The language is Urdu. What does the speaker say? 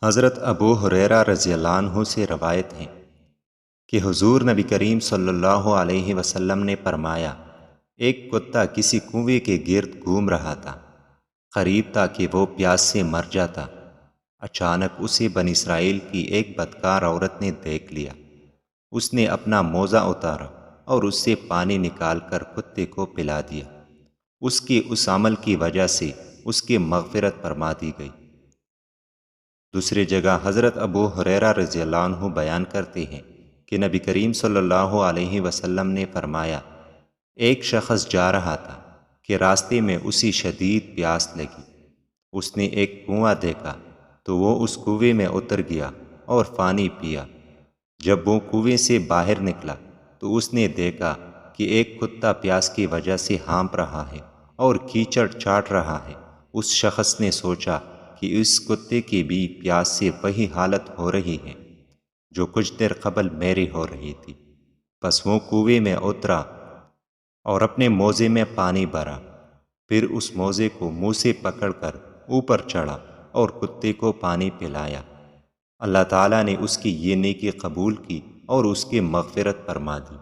حضرت ابو ہریرہ رضی اللہ عنہ سے روایت ہے کہ حضور نبی کریم صلی اللہ علیہ وسلم نے فرمایا، ایک کتا کسی کنویں کے گرد گھوم رہا تھا، قریب تھا کہ وہ پیاس سے مر جاتا۔ اچانک اسے بنی اسرائیل کی ایک بدکار عورت نے دیکھ لیا۔ اس نے اپنا موزہ اتارا اور اس سے پانی نکال کر کتے کو پلا دیا۔ اس کے اس عمل کی وجہ سے اس کی مغفرت فرما دی گئی۔ دوسری جگہ حضرت ابو ہریرہ رضی اللہ عنہ بیان کرتے ہیں کہ نبی کریم صلی اللہ علیہ وسلم نے فرمایا، ایک شخص جا رہا تھا کہ راستے میں اسی شدید پیاس لگی۔ اس نے ایک کنواں دیکھا تو وہ اس کنویں میں اتر گیا اور پانی پیا۔ جب وہ کنویں سے باہر نکلا تو اس نے دیکھا کہ ایک کتا پیاس کی وجہ سے ہانپ رہا ہے اور کیچڑ چاٹ رہا ہے۔ اس شخص نے سوچا کہ اس کتے کی بھی پیاس سے وہی حالت ہو رہی ہے جو کچھ دیر قبل میری ہو رہی تھی، بس وہ کنویں میں اترا اور اپنے موزے میں پانی بھرا، پھر اس موزے کو منہ سے پکڑ کر اوپر چڑھا اور کتے کو پانی پلایا۔ اللہ تعالیٰ نے اس کی یہ نیکی قبول کی اور اس کی مغفرت فرما دی۔